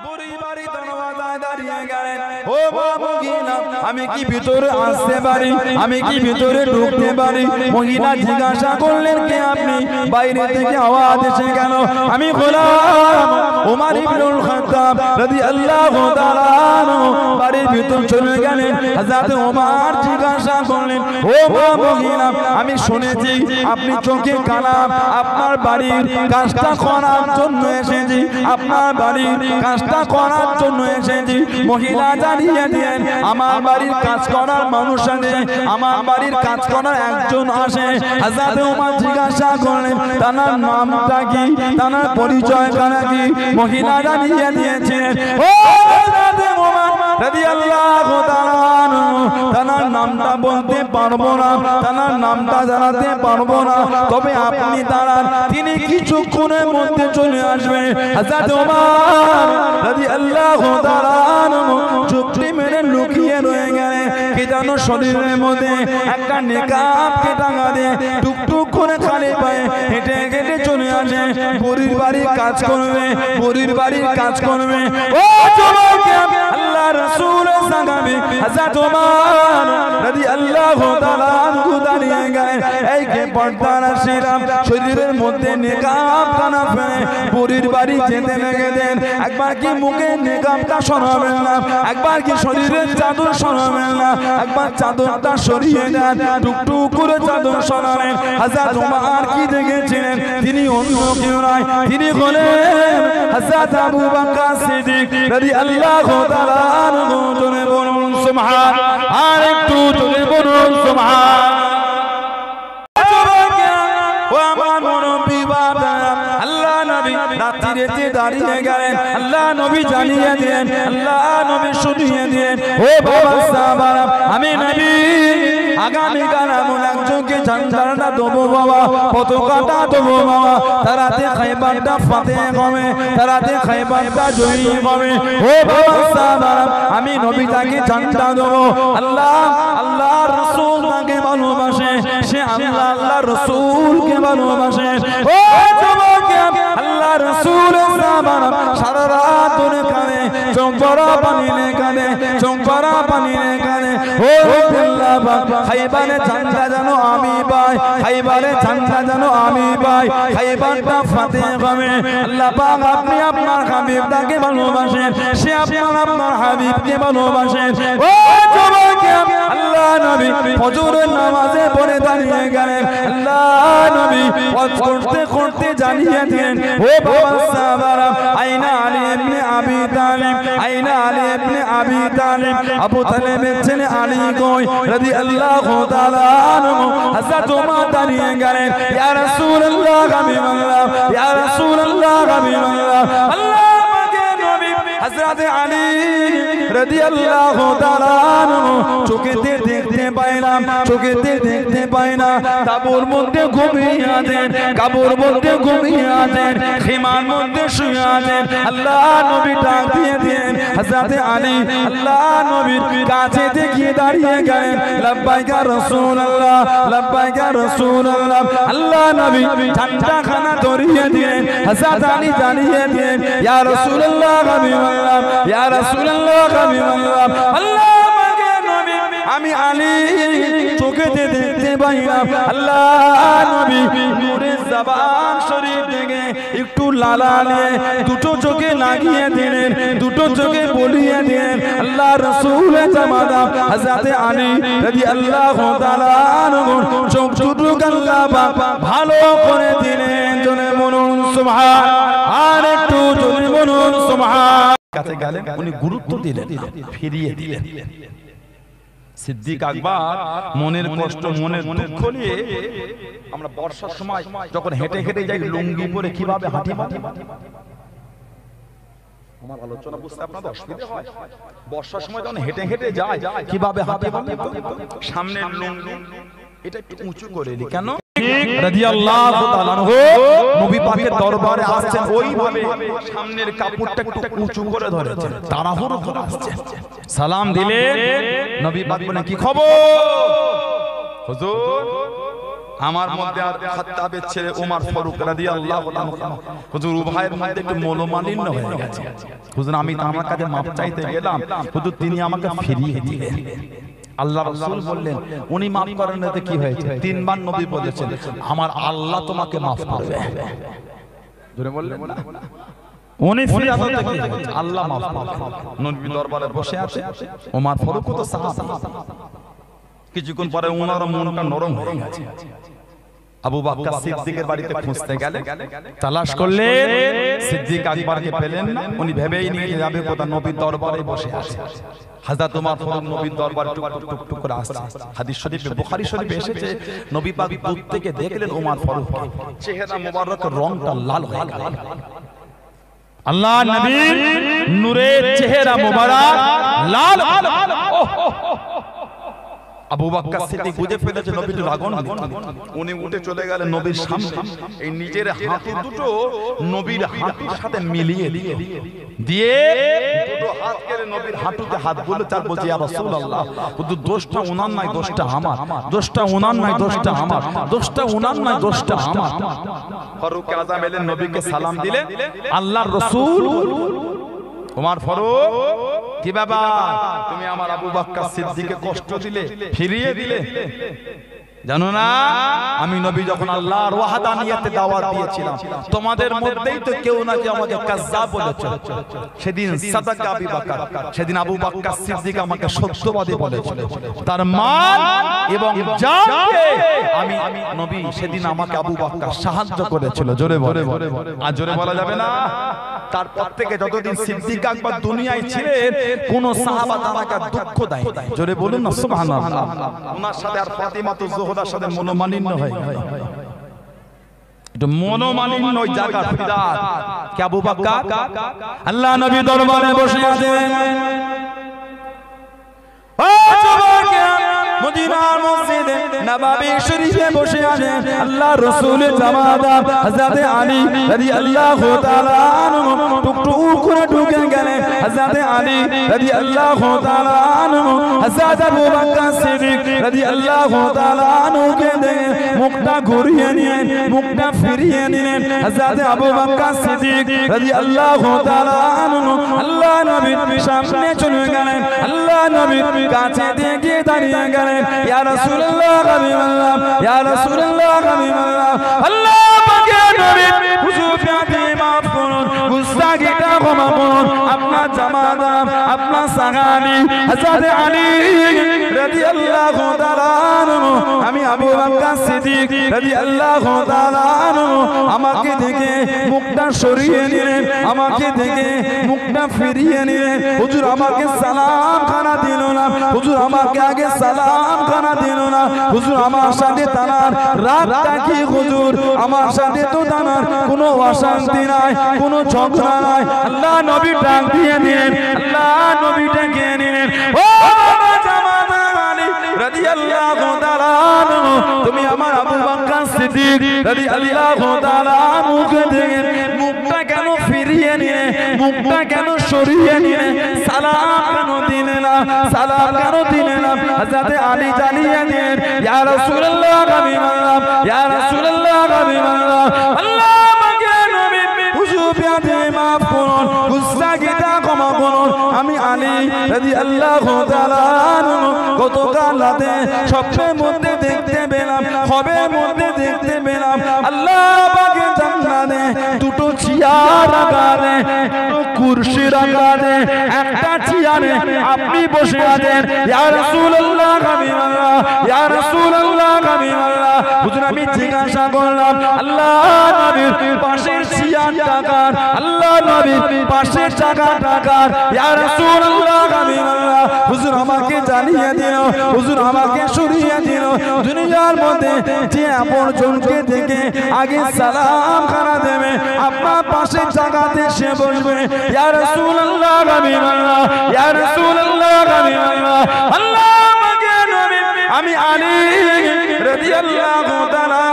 বুড়ি বাড়ি দরওয়াজায় দাঁড়িয়ে গেলেন। ও মা মহিলা, আমি কি ভিতরে আসতে পারি? আমি কি ভিতরে ঢুকতে পারি? মহিলা জিজ্ঞাসা করলেন, কে আপনি? বাইরে থেকে আওয়াজ এসে গেল, আমি গোলাম ওমর ইবনুল খাত্তাব রাদিয়াল্লাহু তাআলা আনহু। বাড়ির ভিতর চলে গেলেন। হযরত ওমর জিজ্ঞাসা করলেন, ও মা মহিলা, আমি শুনেছি আপনি চোখে কালাম, আপনার বাড়ির কাজটা করার জন্য এসেছি, আপনার বাড়ির কাজটা করার জন্য এসেছি। মহিলা জানিয়ে দিলেন, আমার বাড়ির কাজ করার মানুষ আছে, আমার বাড়ির কাজ করার একজন আসে। হযরত ওমর জিজ্ঞাসা করলেন, তার নামটা কি, তার পরিচয় কি? মহিলা জানিয়ে দিয়েছেন, ও হযরত ওমর রাদিয়াল্লাহু তাআলা আনহু, তার নামটা বলতে পারবো না, তার নামটা জানাতে পারবো না, তবে আপনি দাঁড়ান, তিনি কিছুক্ষণের মধ্যে চলে আসবে। হযরত ওমর রাদিয়াল্লাহু তাআলা আনহু চুপটি মেরে লুকিয়ে রয়ে গেলেন। কে যেন শরীরের মধ্যে একটা নেকাবকে টাঙা দিয়ে টুকটুক করে খালি পায়ে হেঁটে হেঁটে চলে আসে। বুড়ির বাড়ির কাজ করবে, বুড়ির বাড়ির কাজ করবে। ও যুবক, আল্লাহ রাসূলের সাহাবী হযরত ওমর রাদিয়াল্লাহু তাআলা আনহু দাঁড়িয়ে গেলেন। এই কে পর্দারা শিরাম শরীরের মধ্যে নেকাব টানা ফেলে বুড়ির বাড়ি যেতে লেগেছেন। একবার কি মুখে নেকাবটা সরাবেন না, একবার কি শরীরের চাদর সরাবেন না, একবার চাদরটা সরিয়ে দেন। টুকটুক করে চাদর সরালেন। হযরত ওমর কি দেখেছিলেন? তিনি অন্য কেউ নয়, তিনি হলেন হযরত আবু বকর সিদ্দিক রাদিয়াল্লাহু তাআলা আনহু। জোরে বলুন সুবহান, আর একটু জোরে বলুন সুবহান। রাত্রিতে দাঁড়িয়ে গেলেন। আল্লাহ নবী জানিয়ে দিলেন, আল্লাহ নবী শুনিয়ে দিলেন, ও বাবা সাহাবারা, আমি নবী আগামীকাল এমন একজনকে জান্নাতটা দেবো বাবা, পতাকাটা দেবো বাবা, তারাতে খায়বারটা ফাতেহ হবে, তারাতে খায়বারটা জয়ী হবে। ও বাবা সাহাবারা, আমি নবী তাকে জান্নাত দেবো। আল্লাহ রাসূল তাকে ভালোবাসে, সে আল্লাহ রাসূলকে ভালোবাসে। ও যুবক, আল্লাহ রাসূলের সাহাবারা সারা রাত ধরে কাঁদে, চোখ ভরা পানি নিয়ে কাঁদে, চোখ ভরা পানি নিয়ে কাঁদে। ও আল্লাহ পাক, খায়বারে জান্নাত যেন আমি পাই, খায়বারে জান্নাত যেন আমি পাই, খায়বারটা ফাতেহ হবে। আল্লাহ পাক, আপনি আপনার হাবিবটাকে ভালোবাসেন, সে আপনার হাবিবকে ভালোবাসেন। ও যুবক, আল্লাহ নবী ফজরের নামাজে পড়ে দাঁড়িয়ে গেলেন। আল্লাহ নবী ওয়াজ করতে করতে জানিয়ে দিলেন, ও বাবা সাহাবারা, আইনা আলী ইবনে আবি তালিব, আইনা আলী ইবনে আবি তালিব, আবু তালেবের ছেলে আলী কই রাদিয়াল্লাহু তাআলা আনহু। হযরত ওমর দাঁড়িয়ে গেলেন, ইয়া রাসূলুল্লাহ হাবিবাল্লাহ, ইয়া রাসূলুল্লাহ হাবিবাল্লাহ। আল্লাহ পাকের নবী হযরত আলী রাদিয়াল্লাহু তাআলা আনহু চোখেতে দেখতে পাইলাম, চোখেতে দেখতে পাই না, তাবুর মধ্যে ঘুমিয়ে আছেন, কাবুর মধ্যে ঘুমিয়ে আছেন, খিমার মধ্যে শুয়ে আছেন। আল্লাহ নবী ডাক দিয়ে দিলেন, হযরত আলী আল্লাহ নবীর কাছে গিয়ে দাঁড়িয়ে গেলেন। লাব্বাইকা রাসূলুল্লাহ, লাব্বাইকা রাসূলুল্লাহ। আল্লাহ নবী ঠান্ডা খানা ধরিয়ে দিলেন। হযরত আলী জানিয়ে দিলেন, ইয়া রাসূলুল্লাহ হাবিবাল্লাহ, ইয়া রাসূলুল্লাহ হাবিবাল্লাহ। আল্লাহ পাকের নবী, আমি আলী চোখেতে দেখতে পাই না। আল্লাহ নবী নূরের জবান শরীফ থেকে একটু লালা নিয়ে দুটো চোখে লাগিয়ে দিলেন, দুটো চোখে বলিয়ে দিলেন। আল্লাহ রাসূলের জামাতা হযরত আলী রাদিয়াল্লাহু তাআলা আনহু চোখ দুটো আল্লাহ পাক ভালো করে দিলেন। জোরে বলুন সুবহান, আর একটু জোরে বলুন সুবহান। কাছে গেলেন, উনি গুরুত্ব দিলেন, ফিরিয়ে দিলেন। সিদ্দিক আকবর মনের কষ্ট, মনের দুঃখ নিয়ে, আমরা বর্ষার সময় যখন হেঁটে হেঁটে যাই লুঙ্গি পরে কিভাবে হাঁটি, আমার আলোচনা বুঝতে আপনাদের অসুবিধা হয়। বর্ষার সময় যখন হেঁটে হেঁটে যায় কিভাবে হাঁটি, সামনে লুঙ্গি এটা একটু উঁচু করে দিই, কেন? রাদিয়াল্লাহু তাআলা আনহু নবী পাকের দরবারে আসছেন, ওইভাবে সামনের কাপড়টা একটু উঁচু করে ধরেছেন, তাড়াহুড়ো করে আসছেন। সালাম দিলেন, নবী পাক বলেন, কি খবর হুজুর? আমার মধ্যে আর খাত্তাবের ছেলে ওমর ফারুক রাদিয়াল্লাহু আনহু, হুজুর উভয়ের মধ্যে একটু মনোমালিন্য হয়ে গেছে। হুজুর আমি আমার কাছে মাপ চাইতে গেলাম, হুজুর তিনি আমাকে ফিরিয়ে দিলেন। আল্লাহ রাসূল বললেন উনি মাফ করেন না তো কি হয়েছে? তিনবার নবী বলেছেন আমার আল্লাহ তোমাকে মাফ করবে। জোরে বললেন না? উনি ফিরিয়ে দিতে কি আল্লাহ মাফ করবে। নবী দরবারে বসে আছে, ওমর ফারুক তো সাহাবা। কিছুক্ষণ পরে ওনার মনটা নরম হয়ে গেছে। আবু বকর সিদ্দিকের বাড়িতে খুঁজতে গেলে, তালাশ করলেন, সিদ্দিক আকবরকে পেলেন না। উনি ভেবেই নিয়ে যাবে কোথায়, নবীর দরবারে বসে আছে। হযরত ওমর ফারুক নবীর দরবারে টুক করে আসছে। হাদিস শরীফে বুখারী শরীফে এসেছে, নবী পাক দূর থেকে দেখলেন ওমর ফারুক, চেহারা মোবারকের রংটা লাল হয়ে গেল। আল্লাহ নবীর নূরের চেহারা মোবারক লাল। আবু বকর সিদ্দিক বুঝে ফেলেছে নবীর রাগন। উনি উঠে চলে গেলেন নবীর সামনে, এই নিজের হাঁটু দুটো নবীর হাঁটুর সাথে মিলিয়ে দিয়ে দুটো হাত কেড়ে নবীর হাঁটুতে হাত বলে তার বলছে ইয়া রাসূলুল্লাহ, শুধু দোষটা ওনার নয়, দোষটা আমার, দোষটা ওনার নয়, দোষটা আমার, দোষটা ওনার নয়, দোষটা আমার। ফারুক আযম এলেন, নবীকে সালাম দিলেন, আল্লাহর রাসূল ওমর ফারুক কি বাবা তুমি আমার আবু বকর সিদ্দিককে কষ্ট দিলে, ফিরিয়ে দিলে। জানো না আমি নবী যখন আল্লাহর ওয়াহদানিয়তে দাওয়াত দিয়েছিলাম, তোমাদের মধ্যেই তো কেউ না যে আমাকে কাযযাব বলেছে। সেদিন সাদাকা আবু বকর, সেদিন আবু বকর সিদ্দিক আমাকে সত্যবাদী বলেছিল। তার মান এবং জানকে আমি নবী সেদিন আমাকে আবু বকর সাহায্য করেছিল। জোরে বলে, আর জোরে বলা যাবে না। তারপর থেকে যতদিন সিদ্দিক আকবর দুনিয়ায় ছিলেন, কোন সাহাবা তাকে দুঃখ দেয়। জোরে বলুন না সুবহানাল্লাহ। ওনার সাথে আর ফাতিমাতুজ জোহরার সাথে মনোমালিন্য হয়, এটা মনোমালিন্য ওই জায়গা ফিরাত কে আবু বকর আল্লাহ নবী দরবারে বসে আছেন। ও যুবক মদিনার মসজিদে নববী শরীফে বসে আছেন আল্লাহ রাসূলের জামাতা হযরত আলী রাদিয়াল্লাহু তাআলা আনহু টুকটুক করে ঢুকে গেলেন। হযরত আলী রাদিয়াল্লাহু তাআলা আনহু হযরত আবু বকর সিদ্দিক রাদিয়াল্লাহু তাআলা আনহুকে দেখে মুখটা ঘুরিয়ে নিলেন, মুখটা ফিরিয়ে নিলেন। হযরত আবু বকর সিদ্দিক রাদিয়াল্লাহু তাআলা আনহু আল্লাহ নবীর সামনে চলে গেলেন, আল্লাহ নবীর কাছে থেকে দাঁড়িয়ে গেলেন। ইয়া রাসূলুল্লাহ হাবিবাল্লাহ, ইয়া রাসূলুল্লাহ হাবিবাল্লাহ, আল্লাহ পাকের নবী হুজুর প্যাতে মাফ করুন, গুস্তাখিটা ক্ষমা করুন। আপনার জামাতা, আপনার সাহাবী হযরত আলী রাদিয়াল্লাহু তাআলা আনহু, আমি আবু বকর সিদ্দিক রাদিয়াল্লাহু তাআলা আনহু আমাকে দেখে মুখটা সরিয়ে নিলেন, আমাকে দেখে মুখটা ফিরিয়ে নিলেন। হুজুর আমাকে সালাম খানা দিল না, হুজুর আমাকে আগে সালাম খানা দিল না। হুজুর আমার সাথে তানার রাগটা কি? হুজুর আমার সাথে তো তানার কোনো অশান্তি নাই, কোনো ঝগড়া নাই। আল্লাহ নবী ডাক দিয়ে নিলেন, আল্লাহ নবী ডেকে নিলেন, ও জামাতা আলী রাদিয়াল্লাহু তাআলা আনহু, তুমি আমার আবু বকর সিদ্দিক রাদিয়াল্লাহু তাআলা আনহুকে দেখে মুখটা কেন ফিরিয়ে নিয়ে, মুখটা কেন সরিয়ে নিয়ে, সালাম কেন দিলে না, সালাম কেন দিলে না? হযরত আলী জানিয়ে দিলেন, ইয়া রাসূলুল্লাহ হাবিবাল্লাহ, ইয়া রাসূলুল্লাহ হাবিবাল্লাহ, আল্লাহ পাকের নবী হুজুর প্যাতে মাফ করুন, গুস্তাখিটা ক্ষমা করুন। আমি আলী রাদিয়াল্লাহু তাআলা আনহু গতকাল রাতে স্বপ্নের মধ্যে দেখতে পেলাম, খবের মধ্যে দেখতে পেলাম আল্লাহ পাকের জান্নাতে দুটো চেয়ার রাখা, দুটো কুরসি রাখা, একটা চেয়ারে আপনি বসে আছেন। ইয়া রাসূলুল্লাহ হাবিবাল্লাহ, ইয়া রাসূলুল্লাহ হাবিবাল্লাহ। হুজুর আমি জিজ্ঞাসা করলাম আল্লাহ নবীর পাশের চেয়ারটা কার? আল্লাহ নবীর পাশের জায়গাটা কার? ইয়া রাসূলুল্লাহ হাবিবাল্লাহ। হুজুর আমাকে জানিয়ে দিল, হুজুর আমাকে শুনিয়ে দিল, দুনিয়ার মধ্যে যে আপনজনকে দেখে আগে সালাম খানা দেবে, আপনার পাশের জায়গাতে সে বসবে। ইয়া রাসূলুল্লাহ হাবিবাল্লাহ, ইয়া রাসূলুল্লাহ হাবিবাল্লাহ, আল্লাহ পাকের নবী আমি আলী রাদিয়াল্লাহু তাআলা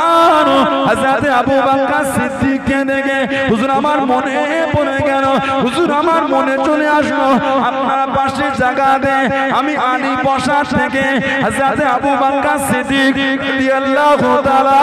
হযরত আবু বকর সিদ্দিককে দেখে হুজুর আমার মনে পড়ে গেল, হুজুর আমার মনে চলে আসলো আপনার পাশে জায়গা দে আমি আলী বসার থেকে হযরত আবু বকর সিদ্দিক রাদিয়াল্লাহু তাআলা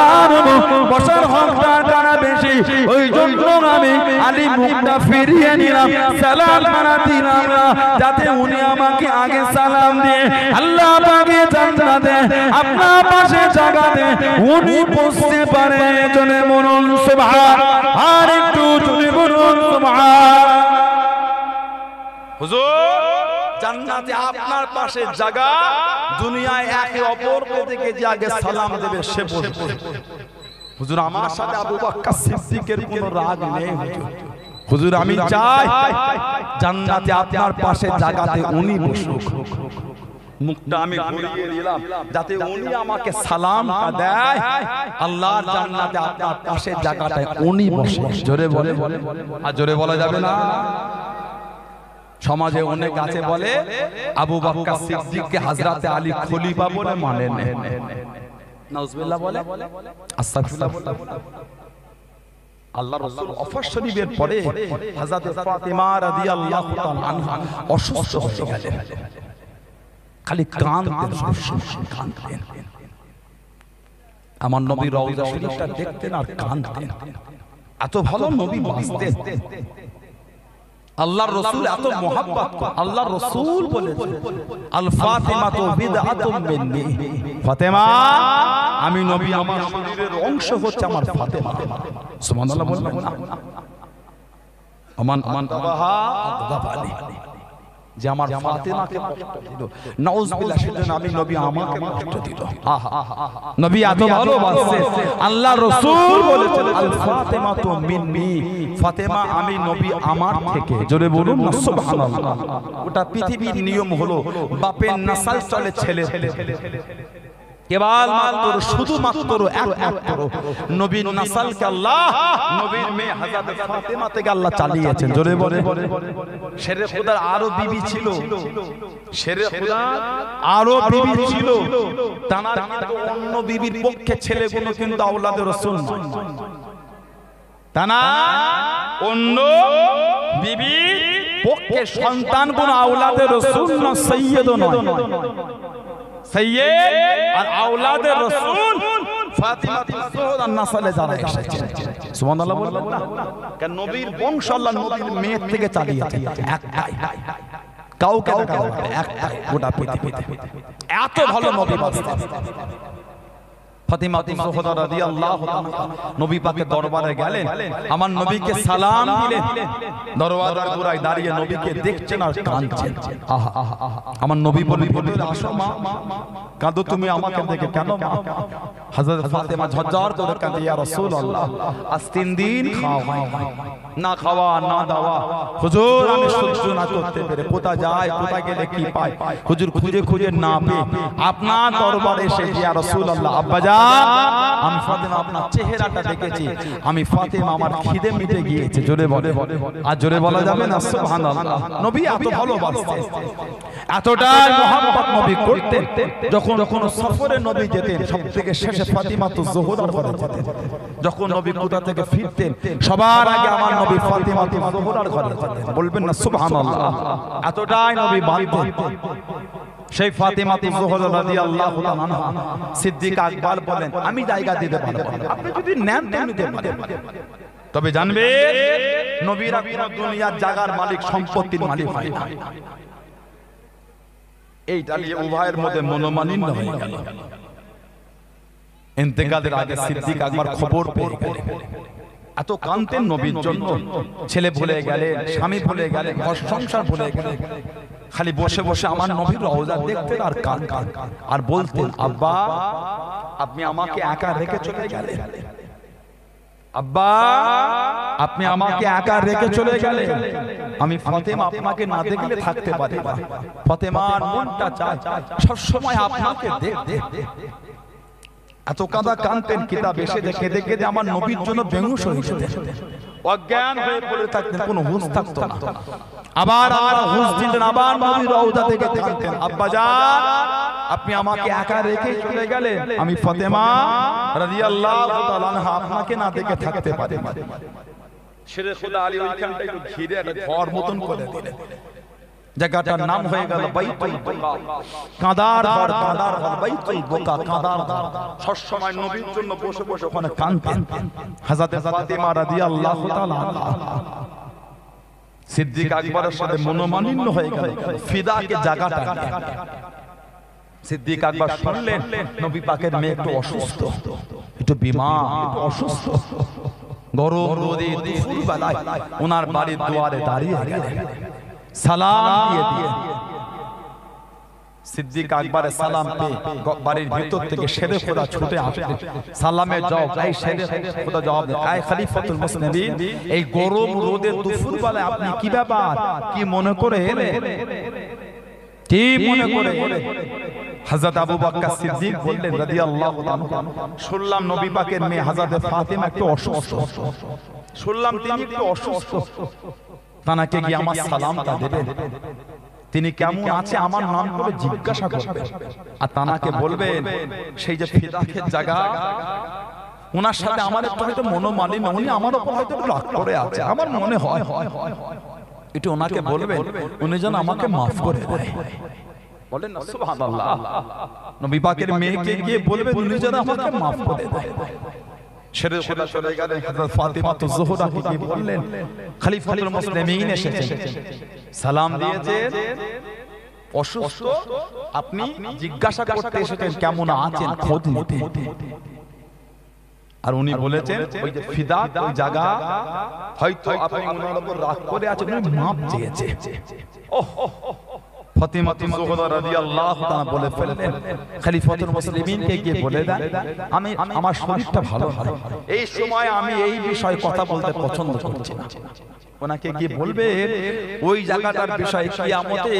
বসার হকটা কারা বেশি ওই জন্য আমি আলী মুখটা ফিরিয়ে নিলাম সালাম মারা দিলাম না যাতে উনি আমাকে আগে সালাম দিয়ে আল্লাহ পাকে জান্নাতে আপনার পাশে জায়গা দে উনি বসতে পারে জনে বলুন সুবহান আর একটু জনে বলুন সুবহান হুজুর জান্নাতে আপনার পাশে জায়গা দুনিয়ায় একে অপরকে দেখে যে আগে সালাম দেবে সে বসবে হুজুর আমার সাথে আবু বকর সিদ্দিকের কোনো রাগ নেই হুজুর আমি চাই জান্নাতে আপনার পাশে জায়গাতে উনি বসুক মুখটা আমি ঘুরিয়ে দিলাম যাতে উনি আমাকে সালামটা দেয় আল্লাহর জান্নাতে আপনার পাশে জায়গাতে উনি বসে জোরে বলে আর জোরে বলা যাবে না সমাজে অনেক আছে বলে আবু বকর সিদ্দিককে হযরত আলী খলিফা বলে মানে নেন নাউজুবিল্লাহ বলে আস্তাগফিরুল্লাহ আল্লাহ রাসূল ওয়াফাত শরীফের পরে হযরত ফাতিমা রাদিয়াল্লাহু তাআলা আনহা অসুস্থ হয়ে গেলেন খালি কাঁদতেন কাঁদতেন আমার নবী রওজা শরীফটা দেখতেন আর কাঁদতেন এত ভালো নবী বাঁচতেন আল্লাহর রাসূল এত মোহাব্বত আল্লাহর রাসূল বলেছেন আল ফাতিমাতু বিদআতুম মিন্নি ফাতেমা আমি নবী আমার শরীরের অংশ হচ্ছে আমার ফাতেমা সুবহানাল্লাহ বলবেন না আমান তাবাহা আদগাবালি যে আমার ফাতেমাকে কষ্ট দিল নাউজুবিল্লাহ সেজন্য আমি নবী আমাকে কষ্ট দিল নবী এত ভালোবাসেন আল্লাহর রাসূল বলেছেন আল ফাতিমাতু মিন্নি ফাতেমা আমি নবী আমার থেকে জোরে বলুন না সুবহানাল্লাহ ওটা পৃথিবীর নিয়ম হলো বাপের নাসাল চলে ছেলে কেবল মাত্র শুধুমাত্র একমাত্র নবীর নাসালকে আল্লাহ নবীর মেয়ে হযরত ফাতেমা থেকে আল্লাহ চালিয়েছেন জোরে বলে শেরে খোদার আরো বিবি ছিল শেরে খোদার আরো বিবি ছিল তানার কিন্তু অন্য বিবির পক্ষে ছেলেগুলো কিন্তু আওলাদে রাসূল নয় তানা অন্য বিবির পক্ষে সন্তানগুলো আওলাদে রাসূল না সাইয়্যিদ নয় সাইয়্যিদ আর আওলাদে রাসূল ফাতিমাতুজ জোহরা নাসলে যারা এসেছে সুবহানাল্লাহ বলবেন না কারণ নবীর বংশ আল্লাহ নবীর মেয়ে থেকে চালিয়েছে একটাই কাউকে দেখা যাবে একটাই গোটা পৃথিবীতে এত ভালো নবী বাঁচতেন ফাতিমাতুজ জোহরা রাদিয়াল্লাহু তাআলা নবী পাকের দরবারে গেলেন আমার নবীকে সালাম দিলেন দরওয়াজার গোড়ায় দাঁড়িয়ে নবীকে দেখছেন আর কাঁদছেন আমার নবী বললেন আসো মা কাঁদো তুমি আমাকে দেখে কেন মা হযরত ফাতেমা ঝরঝর করে কাঁদে ইয়া রাসূলুল্লাহ আজ 3 দিন খাওয়া না খাওয়া না দাওয়া হুজুর আমি সহ্য না করতে পেরে কোথা যায় কোথা গেলে কি পায় হুজুর খুঁজে খুঁজে না পেয়ে আপনার দরবারে এসে ইয়া রাসূলুল্লাহ আব্বাজান আমি ফাতেমা আপনার চেহারাটা দেখেছি আমি ফাতেমা আমার খিদে মিটে গিয়েছে জোরে বলে আর জোরে বলা যাবে না সুবহানাল্লাহ নবী এত ভালোবাসতেন এতটাই মোহাম্মত নবী করতেন যখন যখন সফরে নবী যেতেন সবথেকে শেষে ফাতিমাতুজ জোহরার ঘরে যেতেন যখন নবী কোথা থেকে ফিরতেন সবার আগে আমার নবী ফাতিমাতুজ জোহরার ঘরে যেতেন বলবেন না সুবহানাল্লাহ এতটাই নবী বাঁধতেন সেই ফাতিমাতুজ জোহরা রাদিয়াল্লাহু তাআলা আনহা সিদ্দিক আকবর বলেন আমি জায়গা দিতে পারবো আপনি যদি নেন তো নিতে পারেন তবে জানবেন নবীরা পুরো দুনিয়ার জায়গার মালিক সম্পত্তির মালিক হয় না এইটা নিয়ে উভয়ের মধ্যে মনোমালিন্য হয়ে গেল ইন্তেকালের আগে সিদ্দিক আকবর খবর পেয়ে গেলেন এত কাঁদতেন নবীর জন্য ছেলে ভুলে গেলেন স্বামী ভুলে গেলেন ঘর সংসার ভুলে গেলেন খালি বসে বসে আমার নবীর রওজা দেখতেন আর কাঁদতেন আর বলতেন আব্বা আপনি আমাকে একা রেখে চলে গেলেন আব্বা আপনি আমাকে একা রেখে চলে গেলেন আমি ফাতেমা আপনাকে না দেখলে থাকতে পারি না ফাতেমার মনটা চায় সব সময় আপনাকে দেখতে এত কাঁদা কাঁদতেন কিতাব এসে দেখে দেখে যে আমার নবীর জন্য বেহুশ হয়ে যেতেন অজ্ঞান হয়ে পড়ে থাকতেন কোনো হুঁশ থাকতো না আবার আবার হুঁশ দিতেন আবার নবীর রওজা থেকে কাঁদতেন আব্বা জান আপনি আমাকে একা রেখে চলে গেলেন আমি ফাতেমা রাদিয়াল্লাহু তাআলা আনহা আপনাকে না দেখে থাকতে পারি না শেরে খোদা আলী ওইখানটা একটু ঘিরে একটা ঘর মতন করে দিলেন। জায়গাটার নাম হয়ে গেল বাইতুল বোকা, কাঁদার ঘর, কাঁদার ঘর, বাইতুল বোকা, কাঁদার ঘর। সব সময় নবীর জন্য বসে বসে ওখানে কাঁদতেন হযরত ফাতিমা রাদিয়াল্লাহু তাআলা আনহা। সিদ্দিক আকবরের সাথে মনোমালিন্য হয়ে গেল ফিদাকে জায়গাটা। সিদ্দিক আকবর শুনলেন নবী পাকের মেয়ে একটু অসুস্থ, একটু বিমার, একটু অসুস্থ। গরম রোদে দুপুর বেলায় ওনার বাড়ির দুয়ারে দাঁড়িয়ে গেলেন, সালাম দিয়ে সিদ্দিক আকবরের সালাম পেয়ে বাড়ির ভিতর থেকে শেরে খোদা ছুটে আসলেন। সালামে জবাব, এই শেরে খোদা জবাব দেন, এই খলিফাতুল মুসলিমিন, এই গরম রোদে দুপুর বেলায় আপনি কি ব্যাপার, কি মনে করে এলেন, কি মনে করে? হযরত আবু বকর সিদ্দিক বললেন রাদিয়াল্লাহু তাআলা, শুনলাম নবী পাকের মেয়ে হযরত ফাতিমা একটু অসুস্থ, শুনলাম তিনি একটু অসুস্থ, তানাকে গিয়ে আমার সালামটা দেবেন, তিনি কেমন আছে আমার নাম করে জিজ্ঞাসা করবেন, আর তানাকে বলবেন সেই যে ফিদাকের জায়গা, ওনার সাথে আমার একটু হয়তো মনোমালিন্য, উনি আমার উপর হয়তো রাগ করে আছে, আমার মনে হয় একটু ওনাকে বলবেন উনি যেন আমাকে মাফ করে দেয়। বলেন না সুবহানাল্লাহ। নবী পাকের মেয়েকে গিয়ে বলবেন উনি যেন আমাকে মাফ করে দেয়। শেরে খোদা চলে গেলেন, হযরত ফাতিমা তো জোহরাকে গিয়ে বললেন খলিফাতুল মুসলিমিন এসেছেন, সালাম দিয়েছেন, অসুস্থ, আপনি জিজ্ঞাসা করতে এসেছেন কেমন আছেন, খোঁজ নিতে। আর উনি বলেছেন ওই যে ফিদা ওই জায়গা হয়তো আপনি ওনার উপর রাগ করে আছেন, উনি মাপ চেয়েছে। ফাতিমা জোহরা রাদিয়াল্লাহু তাআলা বলে ফেললেন খলিফাতুল মুসলিমিনকে গিয়ে বলে দেন আমি আমার শরীরটা ভালো নয়, এই সময় আমি এই বিষয়ে কথা বলতে পছন্দ করছি না। ওনাকে গিয়ে বলবে ওই জায়গাটার বিষয়ে কিয়ামতে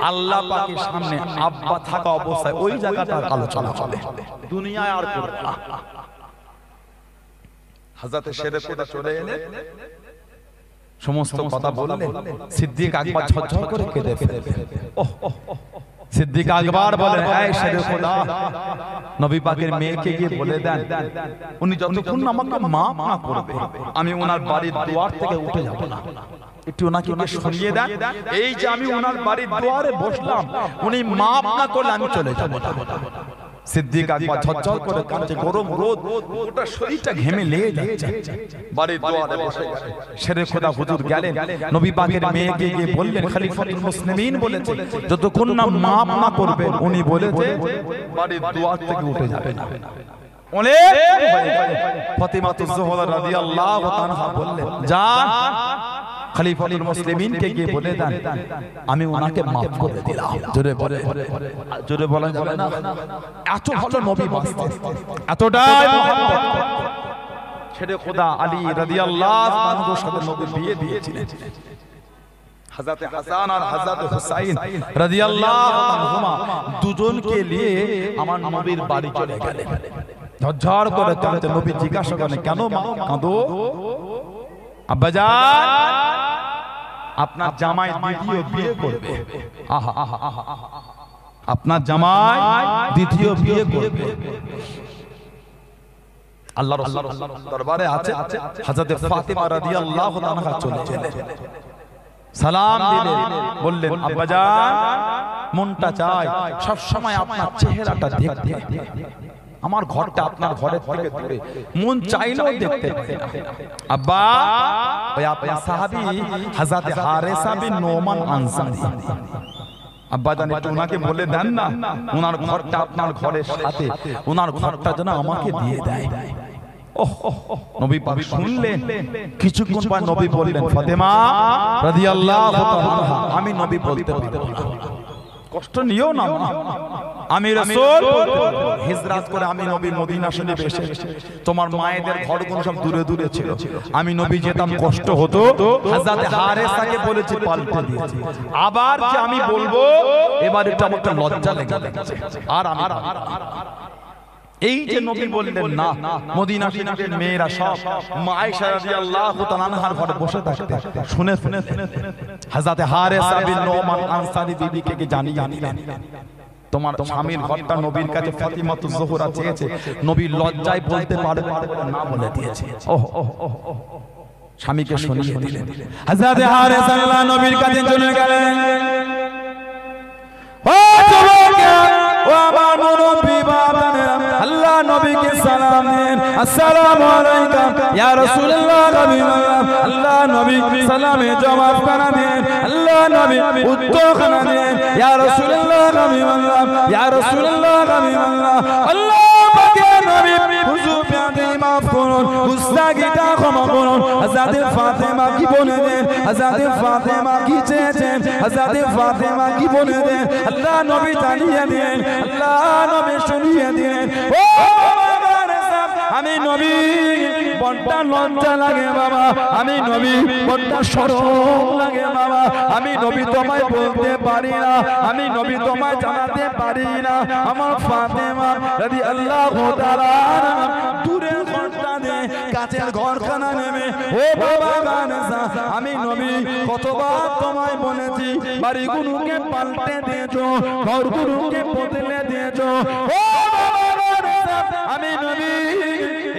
আল্লাহ পাকের সামনে আব্বা থাকা অবস্থায় ওই জায়গাটার আলোচনা হবে, দুনিয়ায় আর করবে না। হযরত শেরে খোদা চলে এলেন, সমস্ত কথা বললেন, সিদ্দিক আকবর ঝরঝর করে কেঁদে ফেললেন। সিদ্দিক আকবর বলেন, এই শেরে খোদা, নবী পাকের মেয়েকে গিয়ে বলে দেন উনি যতক্ষণ আমাকে মাফ না করবে আমি ওনার বাড়ির দুয়ার থেকে উঠে যাব না। একটু ওনাকে শুনিয়ে দেন, এই যে আমি ওনার বাড়ির দুয়ারে বসলাম, উনি মাফ না করলে আমি চলে যাব না। সিদ্দিক আকবর ঝরঝর করে কাঁদছে, গরম রোদ, গোটা শরীরটা ঘেমে লেগে যাচ্ছে, বাড়ির দুয়ারে বসে গেলেন। শেরে খোদা হুজুর গেলেন, নবী পাকের মেয়েকে গিয়ে বললেন খলিফাতুল মুসলিমিন বলেছে যতক্ষণ না মাফ না করবেন উনি বলেছে বাড়ির দুয়ার থেকে উঠে যাবে না। ফাতিমা জোহরা রাদিয়াল্লাহু তাআলা বললেন, যান খলিফাতুল মুসলিমিনকে গিয়ে বলে দেন আমি ওনাকে মাফ করে দিলাম। জোরে বলে, জোরে বলা যাবে না? এত ভালো নবী বাঁচতেন, এতটাই মহব্বত। শেরে খোদা আলী রাদিয়াল্লাহু আনহুর সাথে নবী বিয়ে দিয়েছিলেন। হযরত হাসান আর হযরত হুসাইন রাদিয়াল্লাহু আনহুমা দুজনকে নিয়ে আমার নবীর বাড়ি চলে গেলেন। ঝরঝর করে কাঁদতে, নবী জিজ্ঞাসা করেন কেন মা কাঁদো? আব্বাজান আপনার জামাই দ্বিতীয় বিয়ে করবে। আহা আহা আহা, আপনার জামাই দ্বিতীয় বিয়ে করবে। আল্লাহর দরবারে আছে হযরত ফাতিমা রাদিয়াল্লাহু তাআলা চলে গেলেন, সালাম দিলেন, বললেন আব্বাজান মনটা চায় সব সময় আপনার চেহারাটা দেখতে, আমার ঘরটা আপনার ঘরের থেকে দূরে, মন চাইলেও দেখতে পাই না। আব্বা ওই আপনার সাহাবী হযরত হারেসা বিন নোমান আনসারী, আব্বা জান একটু ওনাকে বলে দেন না ওনার ঘরটা আপনার ঘরের সাথে, ওনার ঘরটা যেন আমাকে দিয়ে দেয়। নবী পাক শুনলেন, কিছুক্ষণ পর নবী বললেন ফাতেমা রাদিয়াল্লাহু তাআলা আমি নবী বলতে পারবো না, কষ্ট নিও না, আমি রাসূল হিজরত করে আমি নবী মদিনা শরীফে এসেছি, তোমার মায়েদের ঘরগুলো সব দূরে দূরে ছিল, আমি নবী যেতাম কষ্ট হতো, হযরত হারেসাকে বলেছি পাল্টে দিয়েছি, আবার যে আমি বলবো এবার এটা আমাকে লজ্জা লেগে যাচ্ছে। আর আমি এই যে নবী বললেন না, মদিনা শরীফের মেয়েরা সব মা আয়েশা রাদিয়াল্লাহু তাআলা আনহার ঘরে বসে থাকতে শুনে শুনে হযরত হারেসা বিন নোমান আনসারী বিবিকে জানিয়ে আনলেন তোমার স্বামীর ঘরটা নবীর কাছে ফাতিমা জোহরা চেয়েছে, নবী লজ্জায় বলতে পারে না বলে দিয়েছে। স্বামীকে শুনিয়ে দিলেন। হযরত হারেস আল্লাহ নবীর কাছে চলে গেলেন। ও যুবকেরা, ও আমার মুরব্বি বাবারা, আল্লাহ নবীকে সালাম দেন, আসসালামু আলাইকুম ইয়া রাসূলুল্লাহ, হাবিবাল্লাহ। আল্লাহ নবী সালামে জবাব করে দেন, আল্লাহ নবী উত্তর করে দেন, ইয়া রাসূলুল্লাহ, হাবিবাল্লাহ, ইয়া রাসূলুল্লাহ, হাবিবাল্লাহ। আল্লাহ পাকের নবী হুজুর পেতে মাফ করুন, গুস্তাখিটা ক্ষমা করুন। হযরত ফাতেমা কি বলে দেন, হযরত ফাতেমা কি চেয়েছেন, হযরত ফাতেমা কি বলে দেন, আল্লাহ নবী জানিয়ে দেন, আল্লাহ নবী শুনিয়ে দেন। ও আমি নবী বড়টা লজ্জা লাগে বাবা, আমি নবী বড়টা শরম লাগে বাবা, আমি নবী তোমায় বলতে পারি না, আমি নবী তোমায় জানাতে পারি না। আমার ফাতেমা রাদিয়াল্লাহু তাআলা দূরের ঘরটা দে কাছের ঘরখানা নেবে। ও বাবা গানেসা, আমি নবী কতবার তোমায় বলেছি, বাড়িগুলোকে পাল্টে দিয়েছো, ঘরগুলোকে বদলে দিয়েছো। ও আমি নবী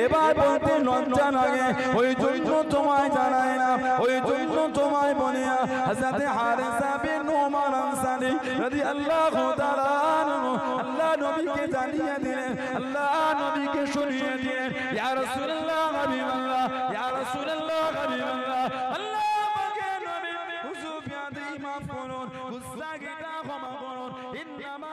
এবার বলতে লজ্জা লাগে, ওই জন্য তোমায় জানাই না, ওই জন্য তোমায় বলি না। হযরত হারেসা বিন নোমান আনসারী রাদিয়াল্লাহু তাআলা আল্লাহ নবীকে জানিয়ে দিলেন, আল্লাহ নবীকে শুনিয়ে দিলেন, ইয়া রাসূলুল্লাহ, হাবিবাল্লাহ, ইয়া রাসূলুল্লাহ, হাবিবাল্লাহ। আল্লাহ পাকের নবী হুজুর পেতে মাফ করুন, গুস্তাখিটা ক্ষমা করুন। ইন্নামা